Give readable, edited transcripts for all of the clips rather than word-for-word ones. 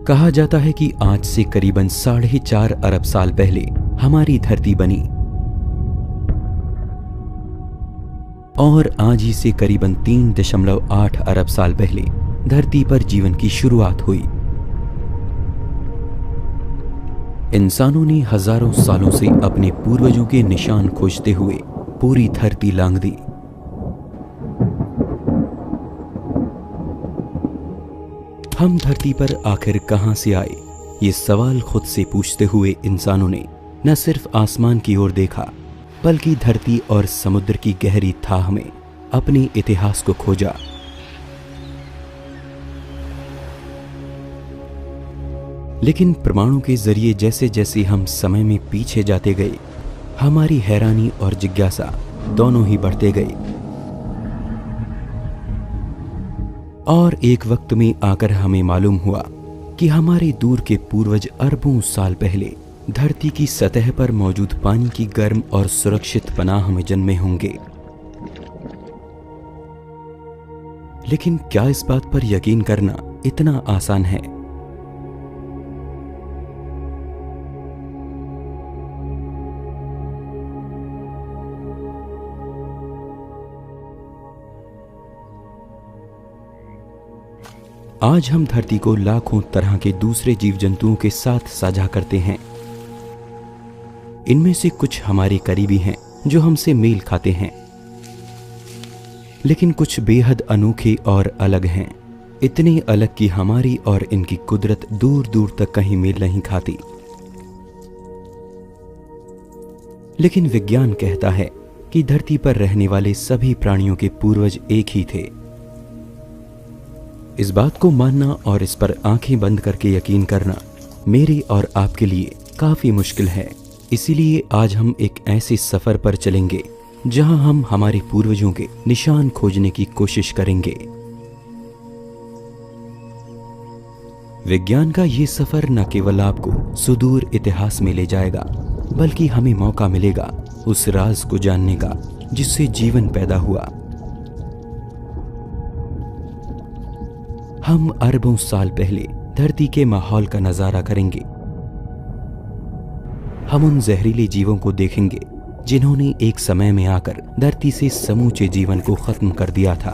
कहा जाता है कि आज से करीबन 4.5 अरब साल पहले हमारी धरती बनी और आज ही से करीबन 3.8 अरब साल पहले धरती पर जीवन की शुरुआत हुई। इंसानों ने हजारों सालों से अपने पूर्वजों के निशान खोजते हुए पूरी धरती लांघ दी। हम धरती पर आखिर कहां से आए, ये सवाल खुद से पूछते हुए इंसानों ने न सिर्फ आसमान की ओर देखा बल्कि धरती और समुद्र की गहरी थाह में अपने इतिहास को खोजा। लेकिन प्रमाणों के जरिए जैसे जैसे हम समय में पीछे जाते गए, हमारी हैरानी और जिज्ञासा दोनों ही बढ़ते गए और एक वक्त में आकर हमें मालूम हुआ कि हमारे दूर के पूर्वज अरबों साल पहले धरती की सतह पर मौजूद पानी की गर्म और सुरक्षित पनाह में जन्मे होंगे। लेकिन क्या इस बात पर यकीन करना इतना आसान है? आज हम धरती को लाखों तरह के दूसरे जीव जंतुओं के साथ साझा करते हैं। इनमें से कुछ हमारे करीबी हैं जो हमसे मेल खाते हैं, लेकिन कुछ बेहद अनोखे और अलग हैं, इतने अलग कि हमारी और इनकी कुदरत दूर दूर तक कहीं मेल नहीं खाती। लेकिन विज्ञान कहता है कि धरती पर रहने वाले सभी प्राणियों के पूर्वज एक ही थे। इस बात को मानना और इस पर आंखें बंद करके यकीन करना मेरे और आपके लिए काफी मुश्किल है। इसीलिए आज हम एक ऐसे सफर पर चलेंगे जहां हम हमारे पूर्वजों के निशान खोजने की कोशिश करेंगे। विज्ञान का ये सफर न केवल आपको सुदूर इतिहास में ले जाएगा, बल्कि हमें मौका मिलेगा उस राज को जानने का जिससे जीवन पैदा हुआ। हम अरबों साल पहले धरती के माहौल का नजारा करेंगे। हम उन जहरीले जीवों को देखेंगे जिन्होंने एक समय में आकर धरती से समूचे जीवन को खत्म कर दिया था।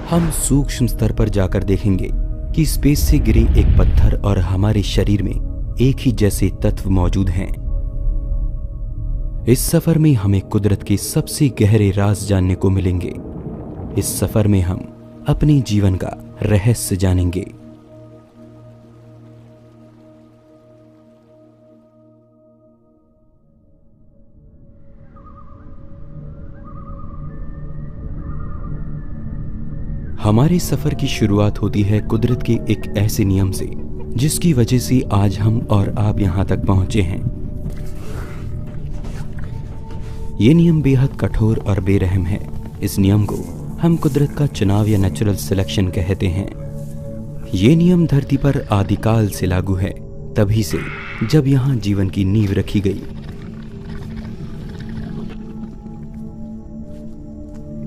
हम सूक्ष्म स्तर पर जाकर देखेंगे कि स्पेस से गिरे एक पत्थर और हमारे शरीर में एक ही जैसे तत्व मौजूद हैं। इस सफर में हमें कुदरत के सबसे गहरे राज जानने को मिलेंगे। इस सफर में हम अपने जीवन का रहस्य जानेंगे। हमारे सफर की शुरुआत होती है कुदरत के एक ऐसे नियम से जिसकी वजह से आज हम और आप यहां तक पहुंचे हैं। यह नियम बेहद कठोर और बेरहम है। इस नियम को हम कुदरत का चुनाव या नेचुरल सिलेक्शन कहते हैं। ये नियम धरती पर आदिकाल से लागू है, तभी से जब यहां जीवन की नींव रखी गई।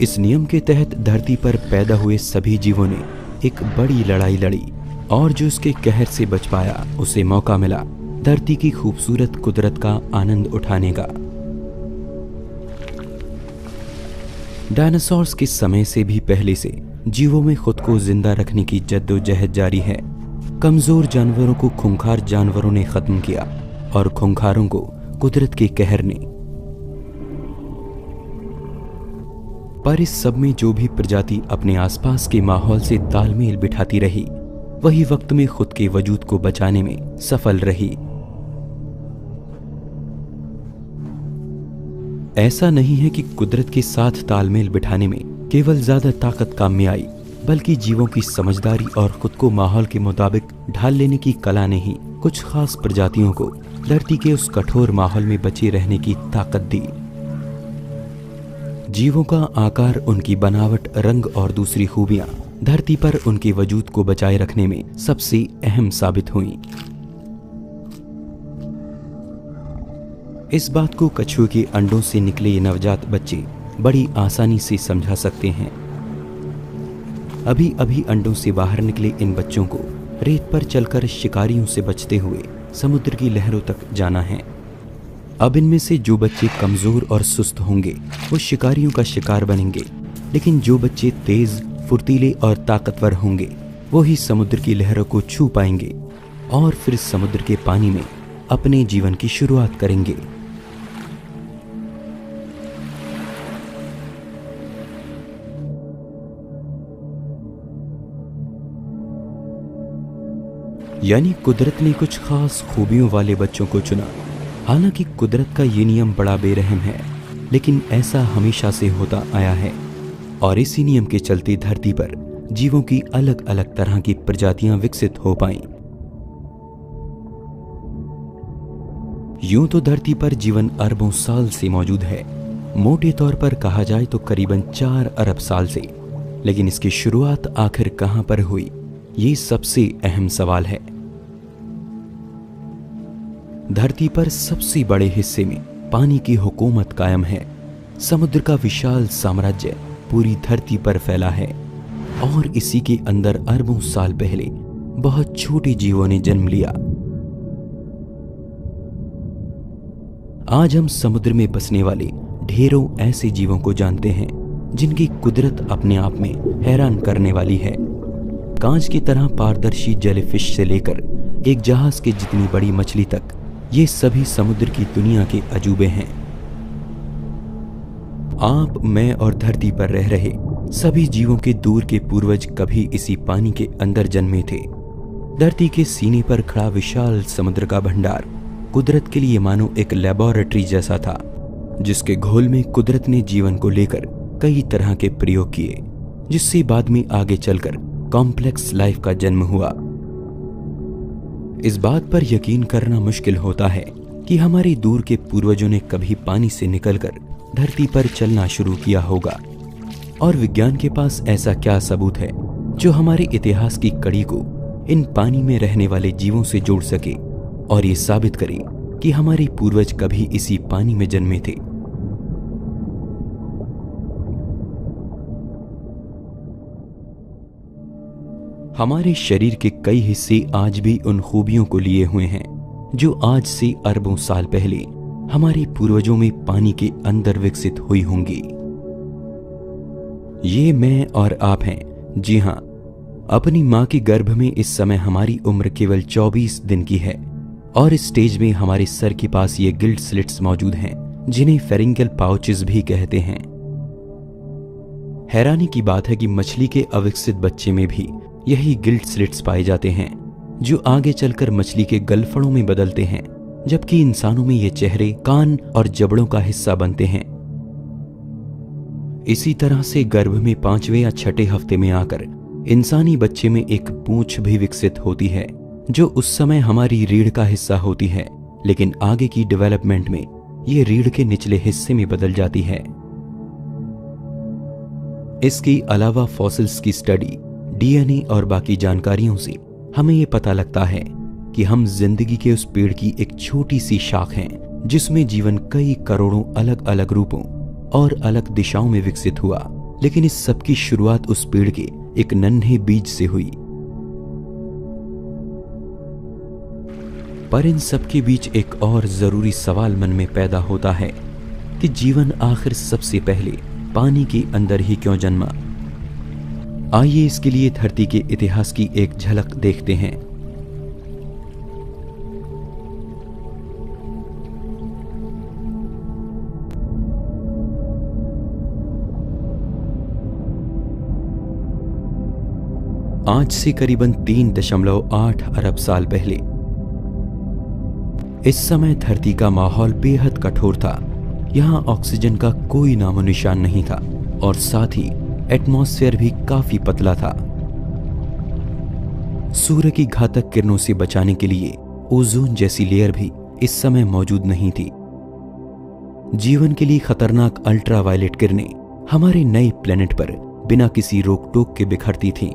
इस नियम के तहत धरती पर पैदा हुए सभी जीवों ने एक बड़ी लड़ाई लड़ी और जो उसके कहर से बच पाया उसे मौका मिला धरती की खूबसूरत कुदरत का आनंद उठाने का। डायनासोर्स के समय से भी पहले से जीवों में खुद को जिंदा रखने की जद्दोजहद जारी है। कमजोर जानवरों को खूंखार जानवरों ने खत्म किया और खूंखारों को कुदरत के कहर ने। पर इस सब में जो भी प्रजाति अपने आसपास के माहौल से तालमेल बिठाती रही, वही वक्त में खुद के वजूद को बचाने में सफल रही। ऐसा नहीं है कि कुदरत के साथ तालमेल बिठाने में केवल ज्यादा ताकत काम में आई, बल्कि जीवों की समझदारी और खुद को माहौल के मुताबिक ढाल लेने की कला ने ही कुछ खास प्रजातियों को धरती के उस कठोर माहौल में बचे रहने की ताकत दी। जीवों का आकार, उनकी बनावट, रंग और दूसरी खूबियां धरती पर उनके वजूद को बचाए रखने में सबसे अहम साबित हुई। इस बात को कछुए के अंडों से निकले ये नवजात बच्चे बड़ी आसानी से समझा सकते हैं। अभी अभी अंडों से बाहर निकले इन बच्चों को रेत पर चलकर शिकारियों से बचते हुए समुद्र की लहरों तक जाना है। अब इनमें से जो बच्चे कमजोर और सुस्त होंगे वो शिकारियों का शिकार बनेंगे, लेकिन जो बच्चे तेज, फुर्तीले और ताकतवर होंगे वो ही समुद्र की लहरों को छू पाएंगे और फिर समुद्र के पानी में अपने जीवन की शुरुआत करेंगे। यानी कुदरत ने कुछ खास खूबियों वाले बच्चों को चुना। हालांकि कुदरत का ये नियम बड़ा बेरहम है, लेकिन ऐसा हमेशा से होता आया है और इसी नियम के चलते धरती पर जीवों की अलग अलग तरह की प्रजातियां विकसित हो पाईं। यूं तो धरती पर जीवन अरबों साल से मौजूद है, मोटे तौर पर कहा जाए तो करीबन 4 अरब साल से। लेकिन इसकी शुरुआत आखिर कहां पर हुई, ये सबसे अहम सवाल है। धरती पर सबसे बड़े हिस्से में पानी की हुकूमत कायम है। समुद्र का विशाल साम्राज्य पूरी धरती पर फैला है और इसी के अंदर अरबों साल पहले बहुत छोटे जीवों ने जन्म लिया। आज हम समुद्र में बसने वाले ढेरों ऐसे जीवों को जानते हैं जिनकी कुदरत अपने आप में हैरान करने वाली है। कांच की तरह पारदर्शी जेलीफिश से लेकर एक जहाज की जितनी बड़ी मछली तक, ये सभी समुद्र की दुनिया के अजूबे हैं। आप, मैं और धरती पर रह रहे सभी जीवों के दूर के पूर्वज कभी इसी पानी के अंदर जन्मे थे। धरती के सीने पर खड़ा विशाल समुद्र का भंडार कुदरत के लिए मानो एक लेबोरेटरी जैसा था, जिसके घोल में कुदरत ने जीवन को लेकर कई तरह के प्रयोग किए, जिससे बाद में आगे चलकर कॉम्प्लेक्स लाइफ का जन्म हुआ। इस बात पर यकीन करना मुश्किल होता है कि हमारे दूर के पूर्वजों ने कभी पानी से निकलकर धरती पर चलना शुरू किया होगा, और विज्ञान के पास ऐसा क्या सबूत है जो हमारे इतिहास की कड़ी को इन पानी में रहने वाले जीवों से जोड़ सके और ये साबित करे कि हमारे पूर्वज कभी इसी पानी में जन्मे थे। हमारे शरीर के कई हिस्से आज भी उन खूबियों को लिए हुए हैं जो आज से अरबों साल पहले हमारे पूर्वजों में पानी के अंदर विकसित हुई होंगी। ये मैं और आप हैं। जी हां, अपनी मां के गर्भ में इस समय हमारी उम्र केवल 24 दिन की है और इस स्टेज में हमारे सर के पास ये गिल्ड स्लिट्स मौजूद हैं, जिन्हें फेरिंगल पाउचेस भी कहते हैं। हैरानी की बात है कि मछली के अविकसित बच्चे में भी यही गिल्ड स्लिट्स पाए जाते हैं, जो आगे चलकर मछली के गलफड़ों में बदलते हैं, जबकि इंसानों में ये चेहरे, कान और जबड़ों का हिस्सा बनते हैं। इसी तरह से गर्भ में 5वें या 6ठे हफ्ते में आकर इंसानी बच्चे में एक पूंछ भी विकसित होती है, जो उस समय हमारी रीढ़ का हिस्सा होती है, लेकिन आगे की डेवलपमेंट में ये रीढ़ के निचले हिस्से में बदल जाती है। इसके अलावा फॉसिल्स की स्टडी, डीएनए और बाकी जानकारियों से हमें यह पता लगता है कि हम जिंदगी के उस पेड़ की एक छोटी सी शाख हैं, जिसमें जीवन कई करोड़ों अलग अलग रूपों और अलग दिशाओं में विकसित हुआ, लेकिन इस सब की शुरुआत उस पेड़ के एक नन्हे बीज से हुई। पर इन सब के बीच एक और जरूरी सवाल मन में पैदा होता है कि जीवन आखिर सबसे पहले पानी के अंदर ही क्यों जन्मा। आइए इसके लिए धरती के इतिहास की एक झलक देखते हैं। आज से करीबन 3.8 अरब साल पहले इस समय धरती का माहौल बेहद कठोर था। यहां ऑक्सीजन का कोई नामो निशान नहीं था और साथ ही एटमॉस्फेयर भी काफी पतला था। सूर्य की घातक किरणों से बचाने के लिए ओजोन जैसी लेयर भी इस समय मौजूद नहीं थी। जीवन के लिए खतरनाक अल्ट्रावायलेट किरणें हमारे नए प्लेनेट पर बिना किसी रोक टोक के बिखरती थीं।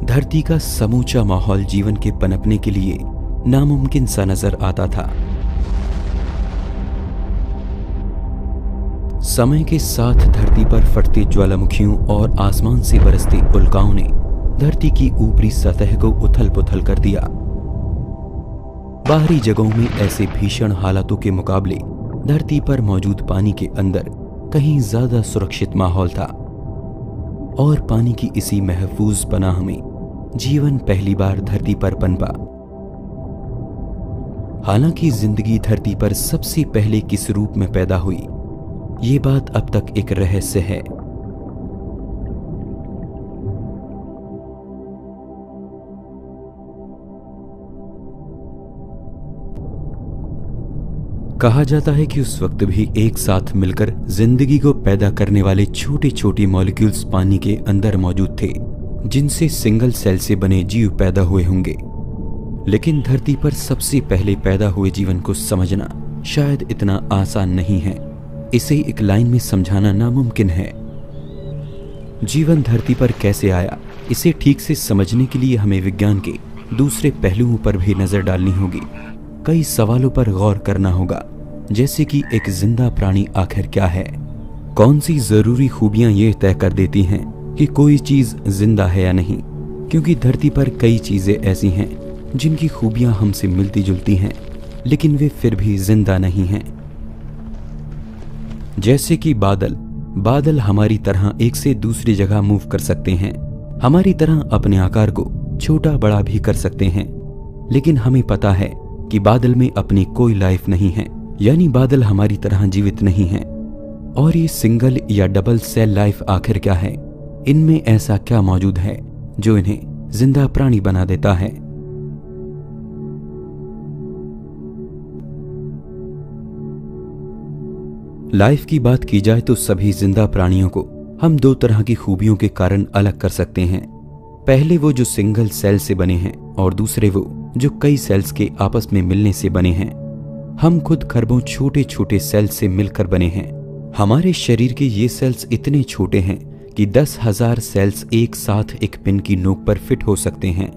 धरती का समूचा माहौल जीवन के पनपने के लिए नामुमकिन सा नजर आता था। समय के साथ धरती पर फटते ज्वालामुखियों और आसमान से बरसते उल्काओं ने धरती की ऊपरी सतह को उथल-पुथल कर दिया। बाहरी जगहों में ऐसे भीषण हालातों के मुकाबले धरती पर मौजूद पानी के अंदर कहीं ज्यादा सुरक्षित माहौल था और पानी की इसी महफूज पनाह में जीवन पहली बार धरती पर पनपा। हालांकि जिंदगी धरती पर सबसे पहले किस रूप में पैदा हुई, ये बात अब तक एक रहस्य है। कहा जाता है कि उस वक्त भी एक साथ मिलकर जिंदगी को पैदा करने वाले छोटे छोटे मॉलिक्यूल्स पानी के अंदर मौजूद थे, जिनसे सिंगल सेल से बने जीव पैदा हुए होंगे। लेकिन धरती पर सबसे पहले पैदा हुए जीवन को समझना शायद इतना आसान नहीं है। इसे एक लाइन में समझाना नामुमकिन है। जीवन धरती पर कैसे आया, इसे ठीक से समझने के लिए हमें विज्ञान के दूसरे पहलुओं पर भी नजर डालनी होगी। कई सवालों पर गौर करना होगा, जैसे कि एक जिंदा प्राणी आखिर क्या है, कौन सी जरूरी खूबियां ये तय कर देती हैं कि कोई चीज जिंदा है या नहीं। क्योंकि धरती पर कई चीजें ऐसी हैं जिनकी खूबियां हमसे मिलती जुलती हैं, लेकिन वे फिर भी जिंदा नहीं हैं। जैसे कि बादल हमारी तरह एक से दूसरी जगह मूव कर सकते हैं, हमारी तरह अपने आकार को छोटा बड़ा भी कर सकते हैं, लेकिन हमें पता है कि बादल में अपनी कोई लाइफ नहीं है, यानी बादल हमारी तरह जीवित नहीं है। और ये सिंगल या डबल सेल लाइफ आखिर क्या है, इनमें ऐसा क्या मौजूद है जो इन्हें जिंदा प्राणी बना देता है। लाइफ की बात की जाए तो सभी जिंदा प्राणियों को हम दो तरह की खूबियों के कारण अलग कर सकते हैं। पहले वो जो सिंगल सेल से बने हैं और दूसरे वो जो कई सेल्स के आपस में मिलने से बने हैं। हम खुद खरबों छोटे छोटे सेल्स से मिलकर बने हैं। हमारे शरीर के ये सेल्स इतने छोटे हैं कि 10,000 सेल्स एक साथ एक पिन की नोक पर फिट हो सकते हैं।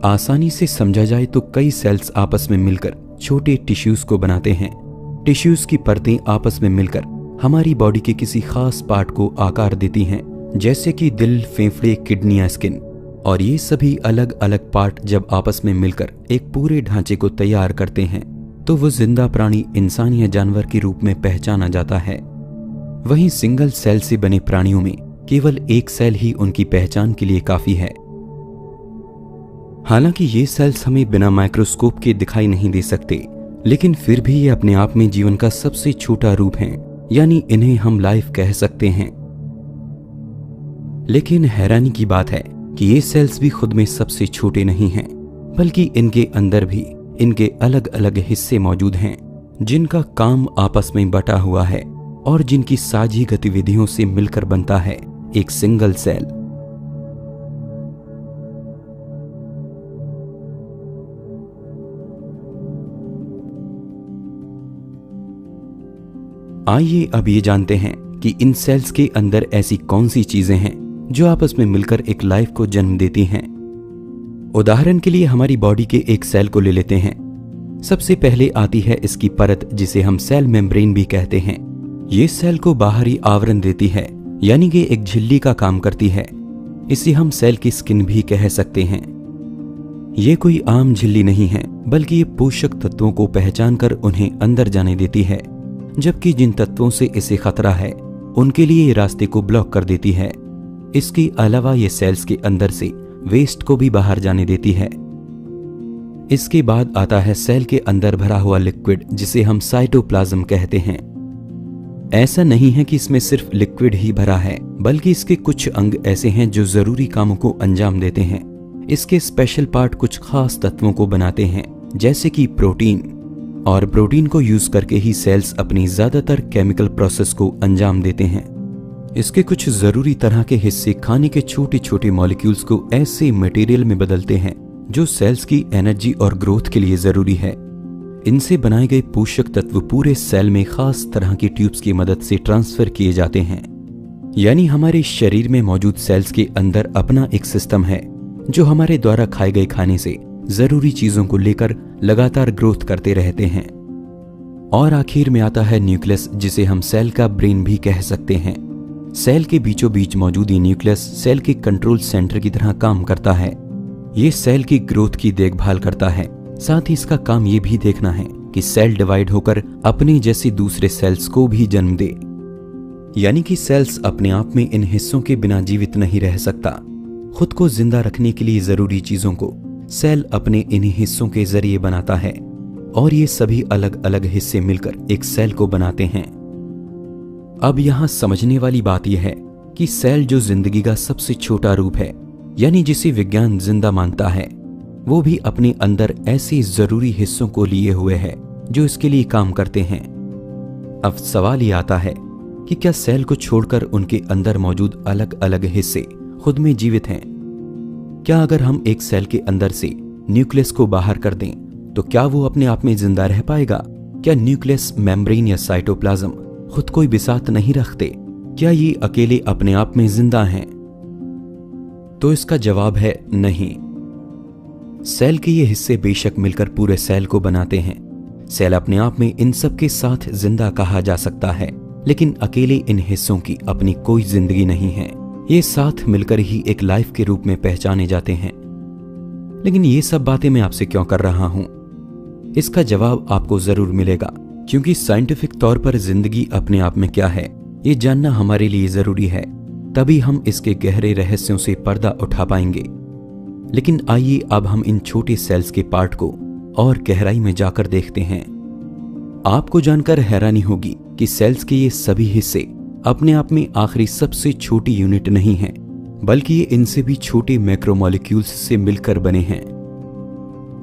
आसानी से समझा जाए तो कई सेल्स आपस में मिलकर छोटे टिश्यूज को बनाते हैं। टिश्यूज की परतें आपस में मिलकर हमारी बॉडी के किसी खास पार्ट को आकार देती हैं, जैसे कि दिल, फेफड़े, किडनी या स्किन। और ये सभी अलग अलग पार्ट जब आपस में मिलकर एक पूरे ढांचे को तैयार करते हैं तो वो जिंदा प्राणी इंसान या जानवर के रूप में पहचाना जाता है। वहीं सिंगल सेल से बने प्राणियों में केवल एक सेल ही उनकी पहचान के लिए काफी है। हालांकि ये सेल्स हमें बिना माइक्रोस्कोप के दिखाई नहीं दे सकते, लेकिन फिर भी ये अपने आप में जीवन का सबसे छोटा रूप है, यानी इन्हें हम लाइफ कह सकते हैं। लेकिन हैरानी की बात है कि ये सेल्स भी खुद में सबसे छोटे नहीं हैं, बल्कि इनके अंदर भी इनके अलग अलग हिस्से मौजूद हैं, जिनका काम आपस में बटा हुआ है और जिनकी साझी गतिविधियों से मिलकर बनता है एक सिंगल सेल। आइए अब ये जानते हैं कि इन सेल्स के अंदर ऐसी कौन सी चीजें हैं जो आपस में मिलकर एक लाइफ को जन्म देती हैं। उदाहरण के लिए हमारी बॉडी के एक सेल को ले लेते हैं। सबसे पहले आती है इसकी परत, जिसे हम सेल मेम्ब्रेन भी कहते हैं। ये सेल को बाहरी आवरण देती है, यानी कि एक झिल्ली का काम करती है। इसे हम सेल की स्किन भी कह सकते हैं। ये कोई आम झिल्ली नहीं है, बल्कि ये पोषक तत्वों को पहचान कर उन्हें अंदर जाने देती है, जबकि जिन तत्वों से इसे खतरा है उनके लिए ये रास्ते को ब्लॉक कर देती है। इसके अलावा ये सेल्स के अंदर से वेस्ट को भी बाहर जाने देती है। इसके बाद आता है सेल के अंदर भरा हुआ लिक्विड, जिसे हम साइटोप्लाज्म कहते हैं। ऐसा नहीं है कि इसमें सिर्फ लिक्विड ही भरा है, बल्कि इसके कुछ अंग ऐसे हैं जो जरूरी कामों को अंजाम देते हैं। इसके स्पेशल पार्ट कुछ खास तत्वों को बनाते हैं, जैसे कि प्रोटीन, और प्रोटीन को यूज करके ही सेल्स अपनी ज्यादातर केमिकल प्रोसेस को अंजाम देते हैं। इसके कुछ जरूरी तरह के हिस्से खाने के छोटे छोटे मॉलिक्यूल्स को ऐसे मटेरियल में बदलते हैं जो सेल्स की एनर्जी और ग्रोथ के लिए जरूरी है। इनसे बनाए गए पोषक तत्व पूरे सेल में खास तरह की ट्यूब्स की मदद से ट्रांसफर किए जाते हैं। यानी हमारे शरीर में मौजूद सेल्स के अंदर अपना एक सिस्टम है जो हमारे द्वारा खाए गए खाने से जरूरी चीजों को लेकर लगातार ग्रोथ करते रहते हैं। और आखिर में आता है न्यूक्लियस, जिसे हम सेल का ब्रेन भी कह सकते हैं। सेल के बीचों बीच मौजूद ये न्यूक्लियस सेल के कंट्रोल सेंटर की तरह काम करता है। ये सेल की ग्रोथ की देखभाल करता है। साथ ही इसका काम ये भी देखना है कि सेल डिवाइड होकर अपने जैसे दूसरे सेल्स को भी जन्म दे। यानी कि सेल्स अपने आप में इन हिस्सों के बिना जीवित नहीं रह सकता। खुद को जिंदा रखने के लिए जरूरी चीजों को सेल अपने इन्हीं हिस्सों के जरिए बनाता है और ये सभी अलग अलग हिस्से मिलकर एक सेल को बनाते हैं। अब यहां समझने वाली बात यह है कि सेल जो जिंदगी का सबसे छोटा रूप है, यानी जिसे विज्ञान जिंदा मानता है, वो भी अपने अंदर ऐसे जरूरी हिस्सों को लिए हुए है जो इसके लिए काम करते हैं। अब सवाल ये आता है कि क्या सेल को छोड़कर उनके अंदर मौजूद अलग अलग हिस्से खुद में जीवित हैं? क्या अगर हम एक सेल के अंदर से न्यूक्लियस को बाहर कर दें तो क्या वो अपने आप में जिंदा रह पाएगा? क्या न्यूक्लियस, मेम्ब्रेन या साइटोप्लाज्म खुद कोई बिसात नहीं रखते? क्या ये अकेले अपने आप में जिंदा हैं? तो इसका जवाब है नहीं। सेल के ये हिस्से बेशक मिलकर पूरे सेल को बनाते हैं। सेल अपने आप में इन सब के साथ जिंदा कहा जा सकता है, लेकिन अकेले इन हिस्सों की अपनी कोई जिंदगी नहीं है। ये साथ मिलकर ही एक लाइफ के रूप में पहचाने जाते हैं। लेकिन ये सब बातें मैं आपसे क्यों कर रहा हूं? इसका जवाब आपको जरूर मिलेगा, क्योंकि साइंटिफिक तौर पर जिंदगी अपने आप में क्या है ये जानना हमारे लिए जरूरी है। तभी हम इसके गहरे रहस्यों से पर्दा उठा पाएंगे। लेकिन आइए अब हम इन छोटे सेल्स के पार्ट को और गहराई में जाकर देखते हैं। आपको जानकर हैरानी होगी कि सेल्स के ये सभी हिस्से अपने आप में आखिरी सबसे छोटी यूनिट नहीं है, बल्कि ये इनसे भी छोटे मैक्रोमोलिक्यूल्स से मिलकर बने हैं।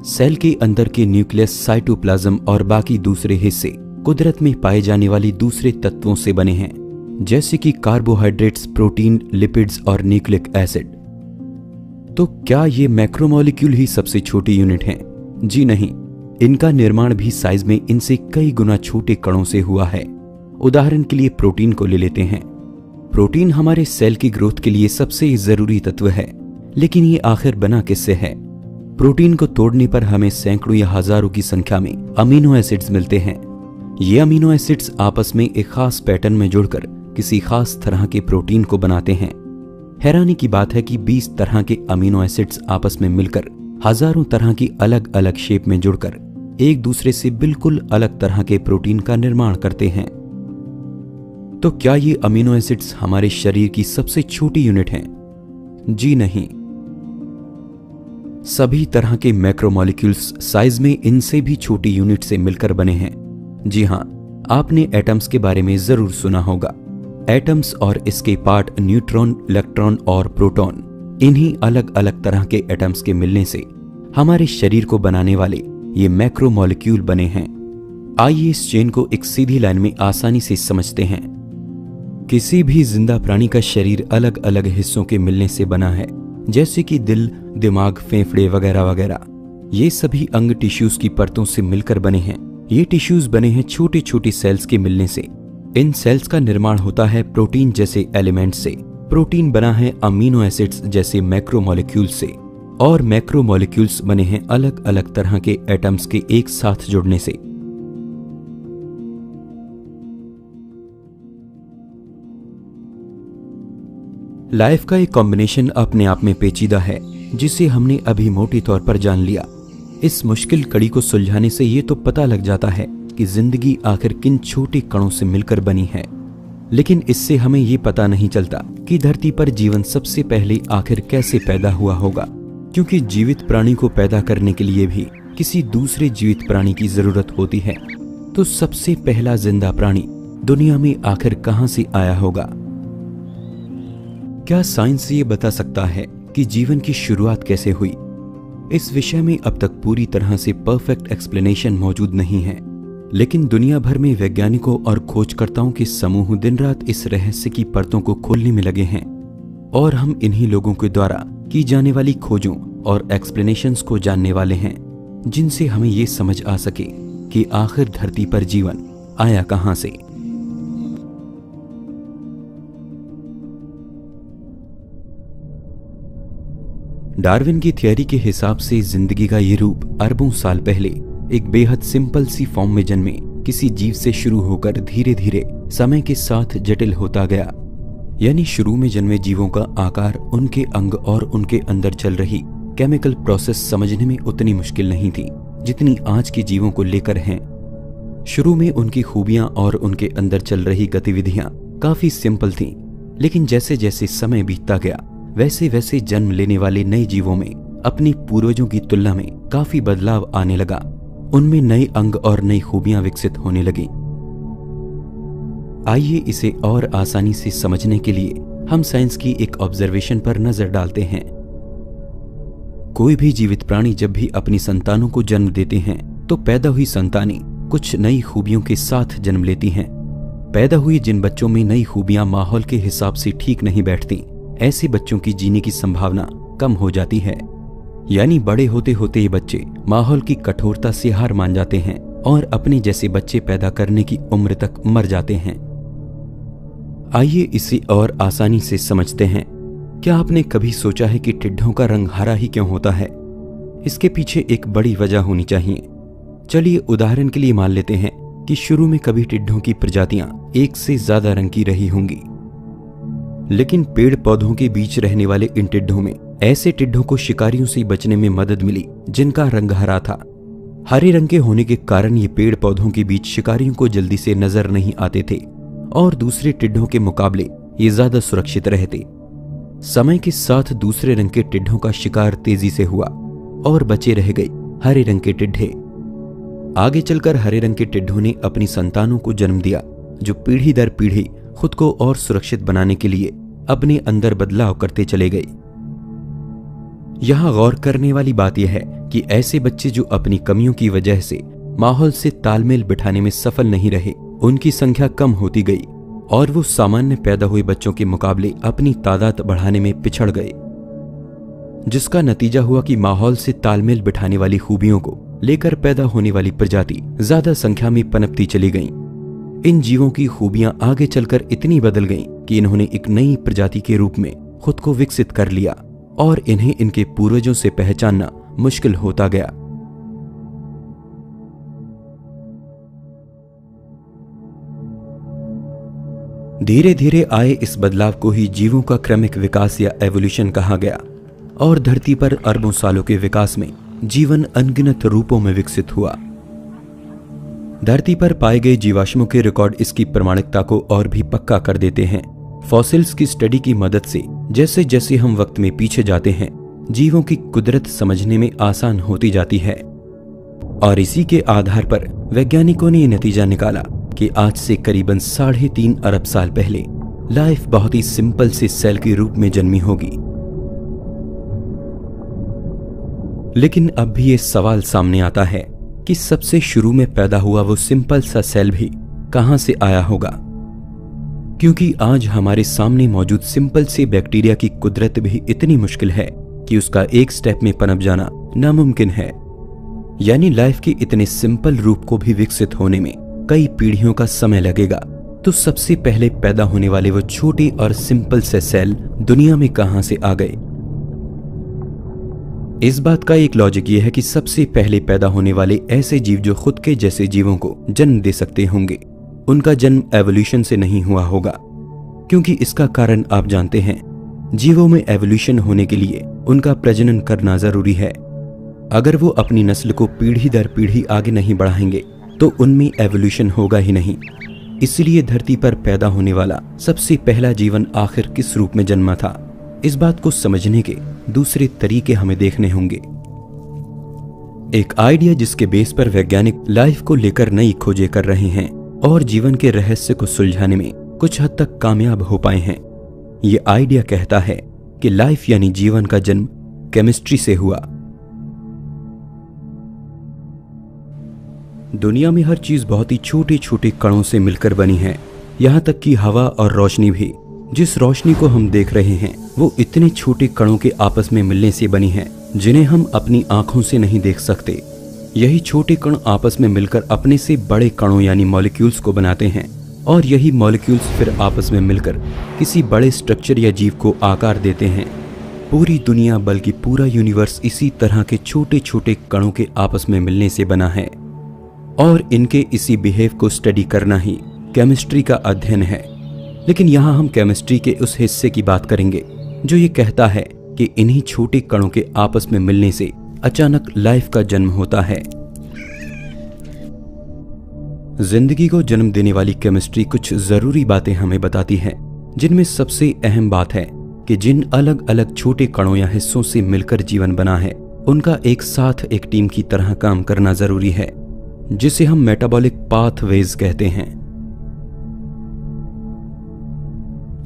सेल के अंदर के न्यूक्लियस, साइटोप्लाज्म और बाकी दूसरे हिस्से कुदरत में पाए जाने वाली दूसरे तत्वों से बने हैं, जैसे कि कार्बोहाइड्रेट्स, प्रोटीन, लिपिड्स और न्यूक्लिक एसिड। तो क्या ये मैक्रोमोलिक्यूल ही सबसे छोटी यूनिट हैं? जी नहीं, इनका निर्माण भी साइज में इनसे कई गुना छोटे कणों से हुआ है। उदाहरण के लिए प्रोटीन को ले लेते हैं। प्रोटीन हमारे सेल की ग्रोथ के लिए सबसे जरूरी तत्व है, लेकिन ये आखिर बना किससे है? प्रोटीन को तोड़ने पर हमें सैकड़ों या हजारों की संख्या में अमीनो एसिड्स मिलते हैं। ये अमीनो एसिड्स आपस में एक खास पैटर्न में जुड़कर किसी खास तरह के प्रोटीन को बनाते हैं। हैरानी की बात है कि 20 तरह के अमीनो एसिड्स आपस में मिलकर हजारों तरह की अलग अलग शेप में जुड़कर एक दूसरे से बिल्कुल अलग तरह के प्रोटीन का निर्माण करते हैं। तो क्या ये अमीनो एसिड्स हमारे शरीर की सबसे छोटी यूनिट हैं? जी नहीं। सभी तरह के मैक्रोमोलिक्यूल्स साइज में इनसे भी छोटी यूनिट से मिलकर बने हैं। जी हां, आपने एटम्स के बारे में जरूर सुना होगा। एटम्स और इसके पार्ट न्यूट्रॉन, इलेक्ट्रॉन और प्रोटॉन, इन्हीं अलग अलग तरह के एटम्स के मिलने से हमारे शरीर को बनाने वाले ये मैक्रोमोलिक्यूल बने हैं। आइए इस चेन को एक सीधी लाइन में आसानी से समझते हैं। किसी भी जिंदा प्राणी का शरीर अलग अलग हिस्सों के मिलने से बना है, जैसे कि दिल, दिमाग, फेफड़े वगैरह वगैरह। ये सभी अंग टिश्यूज की परतों से मिलकर बने हैं। ये टिश्यूज बने हैं छोटे छोटे सेल्स के मिलने से। इन सेल्स का निर्माण होता है प्रोटीन जैसे एलिमेंट से। प्रोटीन बना है अमीनो एसिड्स जैसे मैक्रोमोलिक्यूल्स से, और मैक्रोमोलिक्यूल्स बने हैं अलग अलग तरह के एटम्स के एक साथ जुड़ने से। लाइफ का एक कॉम्बिनेशन अपने आप में पेचीदा है, जिसे हमने अभी मोटे तौर पर जान लिया। इस मुश्किल कड़ी को सुलझाने से ये तो पता लग जाता है कि जिंदगी आखिर किन छोटे कणों से मिलकर बनी है। लेकिन इससे हमें ये पता नहीं चलता कि धरती पर जीवन सबसे पहले आखिर कैसे पैदा हुआ होगा, क्योंकि जीवित प्राणी को पैदा करने के लिए भी किसी दूसरे जीवित प्राणी की जरूरत होती है। तो सबसे पहला जिंदा प्राणी दुनिया में आखिर कहां से आया होगा? क्या साइंस ये बता सकता है कि जीवन की शुरुआत कैसे हुई? इस विषय में अब तक पूरी तरह से परफेक्ट एक्सप्लेनेशन मौजूद नहीं है, लेकिन दुनिया भर में वैज्ञानिकों और खोजकर्ताओं के समूह दिन रात इस रहस्य की परतों को खोलने में लगे हैं, और हम इन्हीं लोगों के द्वारा की जाने वाली खोजों और एक्सप्लेनेशंस को जानने वाले हैं, जिनसे हमें ये समझ आ सके कि आखिर धरती पर जीवन आया कहां से। डार्विन की थियरी के हिसाब से जिंदगी का ये रूप अरबों साल पहले एक बेहद सिंपल सी फॉर्म में जन्मे किसी जीव से शुरू होकर धीरे धीरे समय के साथ जटिल होता गया। यानी शुरू में जन्मे जीवों का आकार, उनके अंग और उनके अंदर चल रही केमिकल प्रोसेस समझने में उतनी मुश्किल नहीं थी जितनी आज के जीवों को लेकर हैं। शुरू में उनकी खूबियां और उनके अंदर चल रही गतिविधियां काफी सिंपल थीं, लेकिन जैसे जैसे समय बीतता गया वैसे वैसे जन्म लेने वाले नए जीवों में अपनी पूर्वजों की तुलना में काफी बदलाव आने लगा। उनमें नए अंग और नई खूबियां विकसित होने लगी। आइए इसे और आसानी से समझने के लिए हम साइंस की एक ऑब्जर्वेशन पर नजर डालते हैं। कोई भी जीवित प्राणी जब भी अपनी संतानों को जन्म देते हैं तो पैदा हुई संतानें कुछ नई खूबियों के साथ जन्म लेती हैं। पैदा हुए जिन बच्चों में नई खूबियां माहौल के हिसाब से ठीक नहीं बैठती, ऐसे बच्चों की जीने की संभावना कम हो जाती है। यानी बड़े होते होते ये बच्चे माहौल की कठोरता से हार मान जाते हैं और अपने जैसे बच्चे पैदा करने की उम्र तक मर जाते हैं। आइए इसे और आसानी से समझते हैं। क्या आपने कभी सोचा है कि टिड्ढों का रंग हरा ही क्यों होता है? इसके पीछे एक बड़ी वजह होनी चाहिए। चलिए उदाहरण के लिए मान लेते हैं कि शुरू में कभी टिड्ढों की प्रजातियां एक से ज्यादा रंग की रही होंगी, लेकिन पेड़ पौधों के बीच रहने वाले इन टिड्ढों में ऐसे टिड्ढों को शिकारियों से बचने में मदद मिली जिनका रंग हरा था। हरे रंग के होने के कारण ये पेड़ पौधों के बीच शिकारियों को जल्दी से नजर नहीं आते थे और दूसरे टिड्ढों के मुकाबले ये ज्यादा सुरक्षित रहते। समय के साथ दूसरे रंग के टिड्ढों का शिकार तेजी से हुआ और बचे रह गए हरे रंग के टिड्ढे। आगे चलकर हरे रंग के टिड्ढों ने अपनी संतानों को जन्म दिया, जो पीढ़ी दर पीढ़ी खुद को और सुरक्षित बनाने के लिए अपने अंदर बदलाव करते चले गए। यहां गौर करने वाली बात यह है कि ऐसे बच्चे जो अपनी कमियों की वजह से माहौल से तालमेल बिठाने में सफल नहीं रहे, उनकी संख्या कम होती गई और वो सामान्य पैदा हुए बच्चों के मुकाबले अपनी तादाद बढ़ाने में पिछड़ गए, जिसका नतीजा हुआ कि माहौल से तालमेल बिठाने वाली खूबियों को लेकर पैदा होने वाली प्रजाति ज्यादा संख्या में पनपती चली गईं। इन जीवों की खूबियां आगे चलकर इतनी बदल गईं कि इन्होंने एक नई प्रजाति के रूप में खुद को विकसित कर लिया और इन्हें इनके पूर्वजों से पहचानना मुश्किल होता गया। धीरे धीरे आए इस बदलाव को ही जीवों का क्रमिक विकास या एवोल्यूशन कहा गया और धरती पर अरबों सालों के विकास में जीवन अनगिनत रूपों में विकसित हुआ। धरती पर पाए गए जीवाश्मों के रिकॉर्ड इसकी प्रामाणिकता को और भी पक्का कर देते हैं। फॉसिल्स की स्टडी की मदद से जैसे जैसे हम वक्त में पीछे जाते हैं, जीवों की कुदरत समझने में आसान होती जाती है और इसी के आधार पर वैज्ञानिकों ने यह नतीजा निकाला कि आज से करीबन 3.5 अरब साल पहले लाइफ बहुत ही सिंपल से सेल के रूप में जन्मी होगी। लेकिन अब भी ये सवाल सामने आता है कि सबसे शुरू में पैदा हुआ वो सिंपल सा सेल भी कहां से आया होगा, क्योंकि आज हमारे सामने मौजूद सिंपल से बैक्टीरिया की कुदरत भी इतनी मुश्किल है कि उसका एक स्टेप में पनप जाना नामुमकिन है। यानी लाइफ के इतने सिंपल रूप को भी विकसित होने में कई पीढ़ियों का समय लगेगा। तो सबसे पहले पैदा होने वाले वो छोटे और सिंपल से सेल दुनिया में कहां से आ गए? इस बात का एक लॉजिक ये है कि सबसे पहले पैदा होने वाले ऐसे जीव जो खुद के जैसे जीवों को जन्म दे सकते होंगे, उनका जन्म एवोल्यूशन से नहीं हुआ होगा, क्योंकि इसका कारण आप जानते हैं, जीवों में एवोल्यूशन होने के लिए उनका प्रजनन करना जरूरी है। अगर वो अपनी नस्ल को पीढ़ी दर पीढ़ी आगे नहीं बढ़ाएंगे तो उनमें एवोल्यूशन होगा ही नहीं। इसलिए धरती पर पैदा होने वाला सबसे पहला जीवन आखिर किस रूप में जन्मा था, इस बात को समझने के दूसरे तरीके हमें देखने होंगे। एक आइडिया जिसके बेस पर वैज्ञानिक लाइफ को लेकर नई खोजें कर रहे हैं और जीवन के रहस्य को सुलझाने में कुछ हद तक कामयाब हो पाए हैं। ये आइडिया कहता है कि लाइफ यानी जीवन का जन्म केमिस्ट्री से हुआ। दुनिया में हर चीज बहुत ही छोटे छोटे कणों से मिलकर बनी है, यहाँ तक कि हवा और रोशनी भी। जिस रोशनी को हम देख रहे हैं वो इतने छोटे कणों के आपस में मिलने से बनी है जिन्हें हम अपनी आंखों से नहीं देख सकते। यही छोटे कण आपस में मिलकर अपने से बड़े कणों यानी मॉलिक्यूल्स को बनाते हैं और यही मॉलिक्यूल्स फिर आपस में मिलकर किसी बड़े स्ट्रक्चर या जीव को आकार देते हैं। पूरी दुनिया बल्कि पूरा यूनिवर्स इसी तरह के छोटे छोटे कणों के आपस में मिलने से बना है और इनके इसी बिहेव को स्टडी करना ही केमिस्ट्री का अध्ययन है। लेकिन यहाँ हम केमिस्ट्री के उस हिस्से की बात करेंगे जो ये कहता है कि इन्हीं छोटे कणों के आपस में मिलने से अचानक लाइफ का जन्म होता है। जिंदगी को जन्म देने वाली केमिस्ट्री कुछ जरूरी बातें हमें बताती है, जिनमें सबसे अहम बात है कि जिन अलग अलग छोटे कणों या हिस्सों से मिलकर जीवन बना है, उनका एक साथ एक टीम की तरह काम करना जरूरी है, जिसे हम मेटाबॉलिक पाथवेज कहते हैं।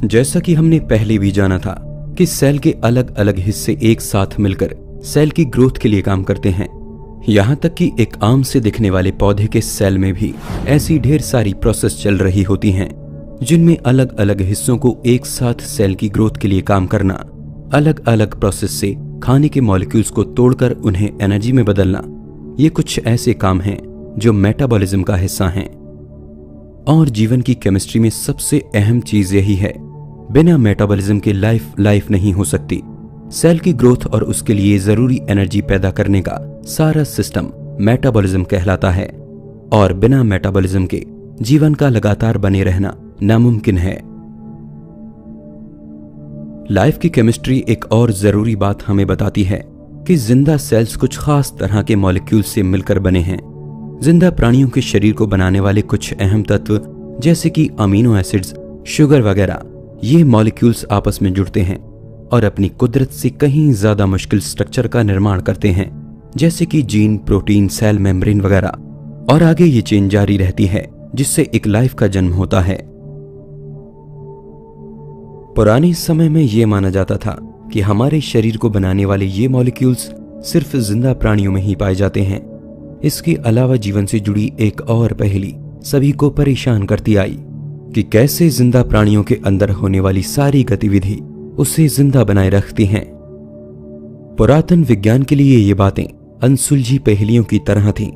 जैसा कि हमने पहले भी जाना था कि सेल के अलग अलग हिस्से एक साथ मिलकर सेल की ग्रोथ के लिए काम करते हैं। यहां तक कि एक आम से दिखने वाले पौधे के सेल में भी ऐसी ढेर सारी प्रोसेस चल रही होती हैं, जिनमें अलग अलग हिस्सों को एक साथ सेल की ग्रोथ के लिए काम करना, अलग अलग प्रोसेस से खाने के मॉलिक्यूल्स को तोड़कर उन्हें एनर्जी में बदलना, ये कुछ ऐसे काम हैं जो मेटाबॉलिज्म का हिस्सा हैं। और जीवन की केमिस्ट्री में सबसे अहम चीज यही है, बिना मेटाबॉलिज्म के लाइफ नहीं हो सकती। सेल की ग्रोथ और उसके लिए जरूरी एनर्जी पैदा करने का सारा सिस्टम मेटाबॉलिज्म कहलाता है, और बिना मेटाबॉलिज्म के जीवन का लगातार बने रहना नामुमकिन है। लाइफ की केमिस्ट्री एक और जरूरी बात हमें बताती है कि जिंदा सेल्स कुछ खास तरह के मॉलिक्यूल से मिलकर बने हैं। जिंदा प्राणियों के शरीर को बनाने वाले कुछ अहम तत्व जैसे कि अमीनो एसिड्स, शुगर वगैरह, ये मॉलिक्यूल्स आपस में जुड़ते हैं और अपनी कुदरत से कहीं ज्यादा मुश्किल स्ट्रक्चर का निर्माण करते हैं, जैसे कि जीन, प्रोटीन, सेल मेम्ब्रेन वगैरह। और आगे ये चेन जारी रहती है, जिससे एक लाइफ का जन्म होता है। पुराने समय में यह माना जाता था कि हमारे शरीर को बनाने वाले ये मॉलिक्यूल्स सिर्फ जिंदा प्राणियों में ही पाए जाते हैं। इसके अलावा जीवन से जुड़ी एक और पहेली सभी को परेशान करती आई कि कैसे जिंदा प्राणियों के अंदर होने वाली सारी गतिविधि उसे जिंदा बनाए रखती हैं। पुरातन विज्ञान के लिए ये बातें अनसुलझी पहेलियों की तरह थीं।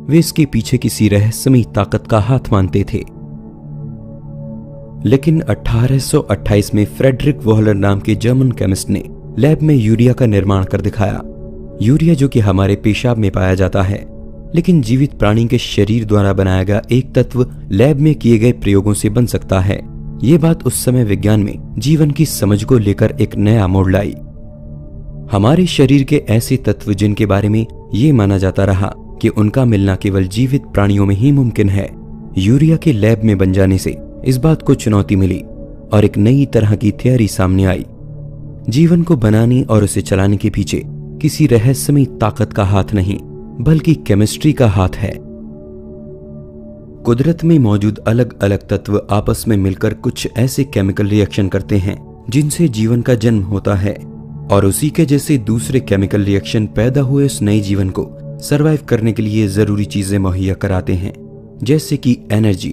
वे इसके पीछे किसी रहस्यमयी ताकत का हाथ मानते थे। लेकिन 1828 में फ्रेडरिक वोहलर नाम के जर्मन केमिस्ट ने लैब में यूरिया का निर्माण कर दिखाया। यूरिया जो कि हमारे पेशाब में पाया जाता है, लेकिन जीवित प्राणी के शरीर द्वारा बनाया गया एक तत्व लैब में किए गए प्रयोगों से बन सकता है। ये बात उस समय विज्ञान में जीवन की समझ को लेकर एक नया मोड़ लाई। हमारे शरीर के ऐसे तत्व जिनके बारे में ये माना जाता रहा कि उनका मिलना केवल जीवित प्राणियों में ही मुमकिन है, यूरिया के लैब में बन जाने से इस बात को चुनौती मिली और एक नई तरह की थियरी सामने आई। जीवन को बनाने और उसे चलाने के पीछे किसी रहस्यमयी ताकत का हाथ नहीं, बल्कि केमिस्ट्री का हाथ है। कुदरत में मौजूद अलग अलग तत्व आपस में मिलकर कुछ ऐसे केमिकल रिएक्शन करते हैं जिनसे जीवन का जन्म होता है, और उसी के जैसे दूसरे केमिकल रिएक्शन पैदा हुए उस नए जीवन को सरवाइव करने के लिए जरूरी चीजें मुहैया कराते हैं, जैसे कि एनर्जी।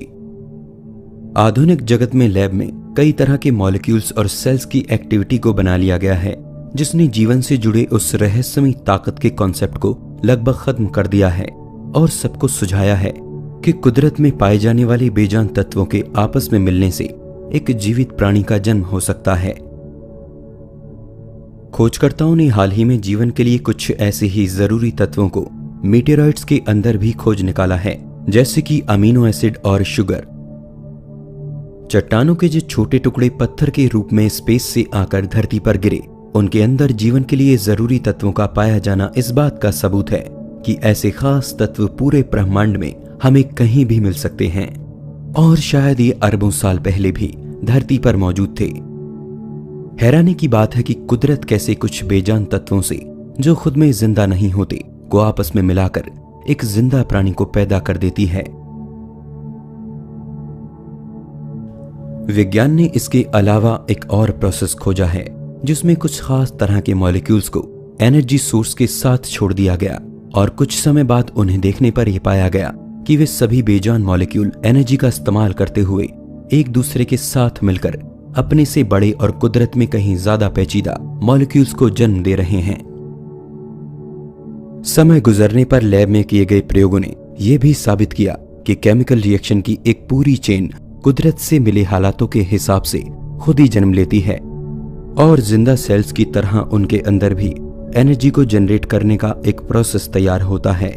आधुनिक जगत में लैब में कई तरह के मॉलिक्यूल्स और सेल्स की एक्टिविटी को बना लिया गया है, जिसने जीवन से जुड़े उस रहस्यमयी ताकत के कॉन्सेप्ट को लगभग खत्म कर दिया है और सबको सुझाया है कि कुदरत में पाए जाने वाले बेजान तत्वों के आपस में मिलने से एक जीवित प्राणी का जन्म हो सकता है। खोजकर्ताओं ने हाल ही में जीवन के लिए कुछ ऐसे ही जरूरी तत्वों को मीटेरॉइड्स के अंदर भी खोज निकाला है, जैसे कि अमीनो एसिड और शुगर। चट्टानों के जो छोटे टुकड़े पत्थर के रूप में स्पेस से आकर धरती पर गिरे, उनके अंदर जीवन के लिए जरूरी तत्वों का पाया जाना इस बात का सबूत है कि ऐसे खास तत्व पूरे ब्रह्मांड में हमें कहीं भी मिल सकते हैं, और शायद ये अरबों साल पहले भी धरती पर मौजूद थे। हैरानी की बात है कि कुदरत कैसे कुछ बेजान तत्वों से जो खुद में जिंदा नहीं होते को आपस में मिलाकर एक जिंदा प्राणी को पैदा कर देती है। विज्ञान ने इसके अलावा एक और प्रोसेस खोजा है जिसमें कुछ खास तरह के मॉलिक्यूल्स को एनर्जी सोर्स के साथ छोड़ दिया गया, और कुछ समय बाद उन्हें देखने पर यह पाया गया कि वे सभी बेजान मॉलिक्यूल एनर्जी का इस्तेमाल करते हुए एक दूसरे के साथ मिलकर अपने से बड़े और कुदरत में कहीं ज्यादा पेचीदा मॉलिक्यूल्स को जन्म दे रहे हैं। समय गुजरने पर लैब में किए गए प्रयोगों ने यह भी साबित किया कि केमिकल रिएक्शन की एक पूरी चेन कुदरत से मिले हालातों के हिसाब से खुद ही जन्म लेती है, और जिंदा सेल्स की तरह उनके अंदर भी एनर्जी को जनरेट करने का एक प्रोसेस तैयार होता है।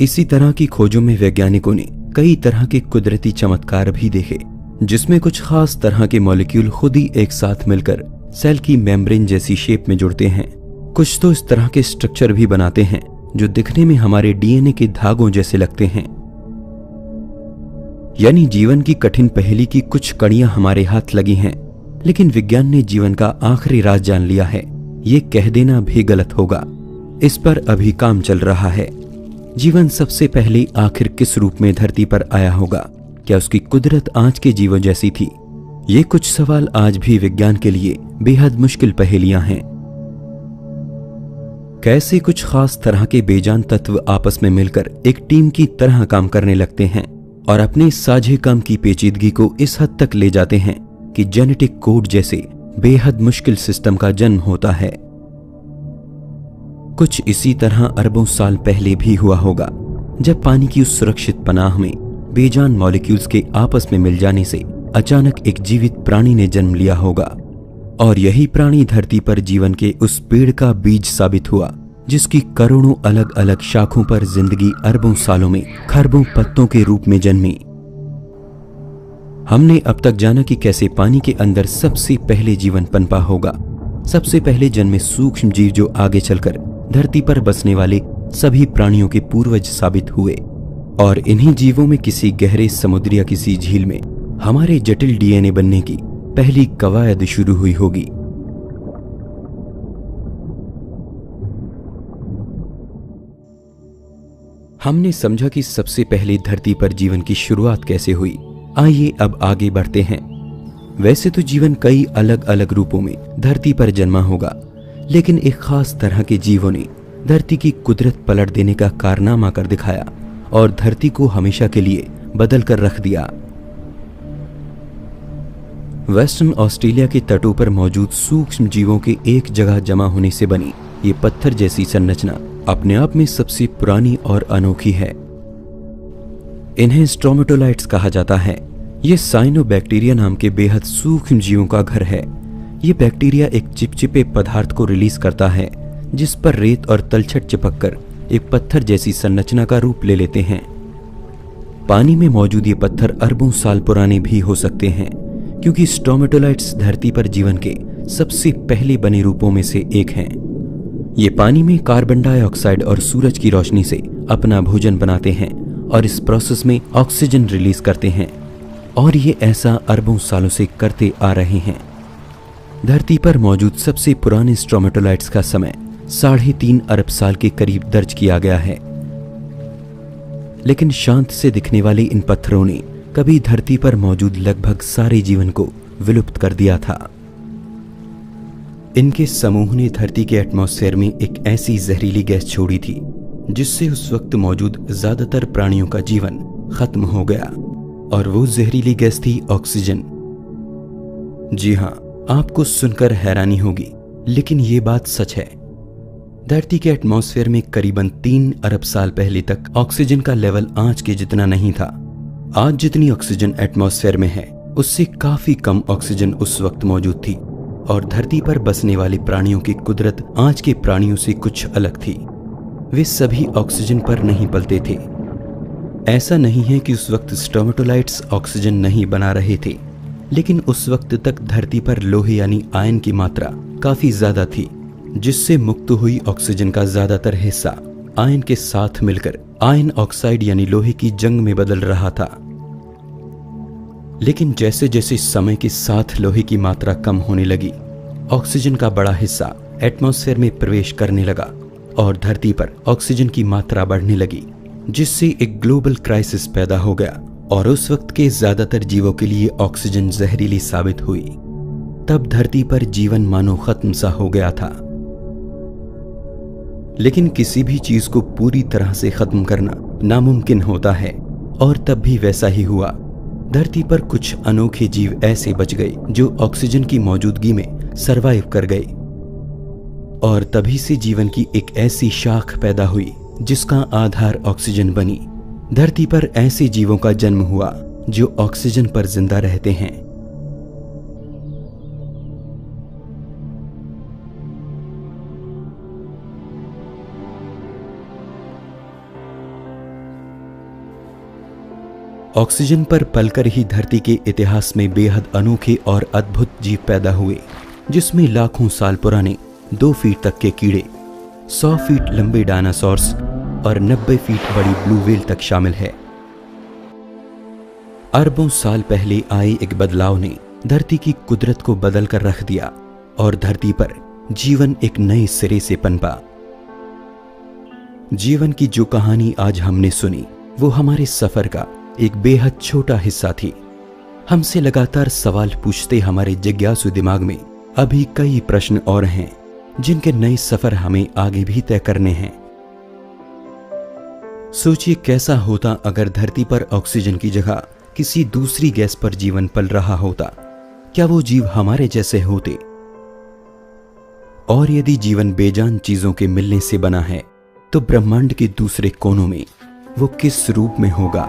इसी तरह की खोजों में वैज्ञानिकों ने कई तरह के कुदरती चमत्कार भी देखे, जिसमें कुछ खास तरह के मॉलिक्यूल खुद ही एक साथ मिलकर सेल की मेम्ब्रेन जैसी शेप में जुड़ते हैं। कुछ तो इस तरह के स्ट्रक्चर भी बनाते हैं जो दिखने में हमारे डीएनए के धागों जैसे लगते हैं। यानी जीवन की कठिन पहेली की कुछ कड़ियां हमारे हाथ लगी हैं, लेकिन विज्ञान ने जीवन का आखिरी राज जान लिया है, ये कह देना भी गलत होगा। इस पर अभी काम चल रहा है। जीवन सबसे पहले आखिर किस रूप में धरती पर आया होगा? क्या उसकी कुदरत आज के जीवन जैसी थी? ये कुछ सवाल आज भी विज्ञान के लिए बेहद मुश्किल पहेलियां हैं। कैसे कुछ खास तरह के बेजान तत्व आपस में मिलकर एक टीम की तरह काम करने लगते हैं और अपने साझे काम की पेचीदगी को इस हद तक ले जाते हैं कि जेनेटिक कोड जैसे बेहद मुश्किल सिस्टम का जन्म होता है। कुछ इसी तरह अरबों साल पहले भी हुआ होगा, जब पानी की उस सुरक्षित पनाह में बेजान मॉलिक्यूल्स के आपस में मिल जाने से अचानक एक जीवित प्राणी ने जन्म लिया होगा। और यही प्राणी धरती पर जीवन के उस पेड़ का बीज साबित हुआ, जिसकी करोड़ों अलग अलग शाखों पर जिंदगी अरबों सालों में खरबों पत्तों के रूप में जन्मी। हमने अब तक जाना कि कैसे पानी के अंदर सबसे पहले जीवन पनपा होगा। सबसे पहले जन्मे सूक्ष्म जीव जो आगे चलकर धरती पर बसने वाले सभी प्राणियों के पूर्वज साबित हुए। और इन्हीं जीवों में किसी गहरे समुद्र या किसी झील में हमारे जटिल डीएनए बनने की पहली कवायद शुरू हुई होगी। हमने समझा कि सबसे पहले धरती पर जीवन की शुरुआत कैसे हुई। आइए अब आगे बढ़ते हैं। वैसे तो जीवन कई अलग अलग रूपों में धरती पर जन्मा होगा, लेकिन एक खास तरह के जीवों ने धरती की कुदरत पलट देने का कारनामा कर दिखाया और धरती को हमेशा के लिए बदल कर रख दिया। वेस्टर्न ऑस्ट्रेलिया के तटों पर मौजूद सूक्ष्म जीवों के एक जगह जमा होने से बनी ये पत्थर जैसी संरचना अपने आप में सबसे पुरानी और अनोखी है। इन्हें स्ट्रोमेटोलाइट्स कहा जाता है। ये साइनोबैक्टीरिया नाम के बेहद सूक्ष्म जीवों का घर है। ये बैक्टीरिया एक चिपचिपे पदार्थ को रिलीज करता है, जिस पर रेत और तलछट चिपककर एक पत्थर जैसी संरचना का रूप ले लेते हैं। पानी में मौजूद ये पत्थर अरबों साल पुराने भी हो सकते हैं, क्योंकि स्ट्रोमेटोलाइट्स धरती पर जीवन के सबसे पहले बने रूपों में से एक हैं। ये पानी में कार्बन डाइऑक्साइड और सूरज की रोशनी से अपना भोजन बनाते हैं और इस प्रोसेस में ऑक्सीजन रिलीज करते हैं, और ये ऐसा अरबों सालों से करते आ रहे हैं। धरती पर मौजूद सबसे पुराने स्ट्रोमेटोलाइट्स का समय 3.5 अरब साल के करीब दर्ज किया गया है। लेकिन शांत से दिखने वाले इन पत्थरों ने कभी धरती पर मौजूद लगभग सारे जीवन को विलुप्त कर दिया था। इनके समूह ने धरती के एटमॉस्फेयर में एक ऐसी जहरीली गैस छोड़ी थी जिससे उस वक्त मौजूद ज्यादातर प्राणियों का जीवन खत्म हो गया, और वो जहरीली गैस थी ऑक्सीजन। जी हाँ, आपको सुनकर हैरानी होगी, लेकिन ये बात सच है। धरती के एटमॉस्फेयर में करीबन 3 अरब साल पहले तक ऑक्सीजन का लेवल आज के जितना नहीं था। आज जितनी ऑक्सीजन एटमॉस्फेयर में है, उससे काफी कम ऑक्सीजन उस वक्त मौजूद थी, और धरती पर बसने वाले प्राणियों की कुदरत आज के प्राणियों से कुछ अलग थी। वे सभी ऑक्सीजन पर नहीं पलते थे। ऐसा नहीं है कि उस वक्त स्ट्रोमेटोलाइट्स ऑक्सीजन नहीं बना रहे थे, लेकिन उस वक्त तक धरती पर लोहे यानी आयन की मात्रा काफी ज्यादा थी, जिससे मुक्त हुई ऑक्सीजन का ज्यादातर हिस्सा आयन के साथ मिलकर आयन ऑक्साइड यानी लोहे की जंग में बदल रहा था। लेकिन जैसे जैसे समय के साथ लोहे की मात्रा कम होने लगी, ऑक्सीजन का बड़ा हिस्सा एटमॉस्फेयर में प्रवेश करने लगा और धरती पर ऑक्सीजन की मात्रा बढ़ने लगी, जिससे एक ग्लोबल क्राइसिस पैदा हो गया और उस वक्त के ज्यादातर जीवों के लिए ऑक्सीजन जहरीली साबित हुई। तब धरती पर जीवन मानो खत्म सा हो गया था। लेकिन किसी भी चीज को पूरी तरह से खत्म करना नामुमकिन होता है, और तब भी वैसा ही हुआ। धरती पर कुछ अनोखे जीव ऐसे बच गए जो ऑक्सीजन की मौजूदगी में सरवाइव कर गए, और तभी से जीवन की एक ऐसी शाख पैदा हुई जिसका आधार ऑक्सीजन बनी। धरती पर ऐसे जीवों का जन्म हुआ जो ऑक्सीजन पर जिंदा रहते हैं। ऑक्सीजन पर पलकर ही धरती के इतिहास में बेहद अनोखे और अद्भुत जीव पैदा हुए, जिसमें लाखों साल पुराने 2 फीट तक के कीड़े, 100 फीट लंबे डायनासोर्स और 90 फीट बड़ी ब्लू व्हेल तक शामिल है। अरबों साल पहले आए एक बदलाव ने धरती की कुदरत को बदल कर रख दिया और धरती पर जीवन एक नए सिरे से पनपा। जीवन की जो कहानी आज हमने सुनी वो हमारे सफर का एक बेहद छोटा हिस्सा थी। हमसे लगातार सवाल पूछते हमारे जिज्ञासु दिमाग में अभी कई प्रश्न और हैं जिनके नए सफर हमें आगे भी तय करने हैं। सोचिए कैसा होता अगर धरती पर ऑक्सीजन की जगह किसी दूसरी गैस पर जीवन पल रहा होता। क्या वो जीव हमारे जैसे होते? और यदि जीवन बेजान चीजों के मिलने से बना है तो ब्रह्मांड के दूसरे कोनों में वो किस रूप में होगा?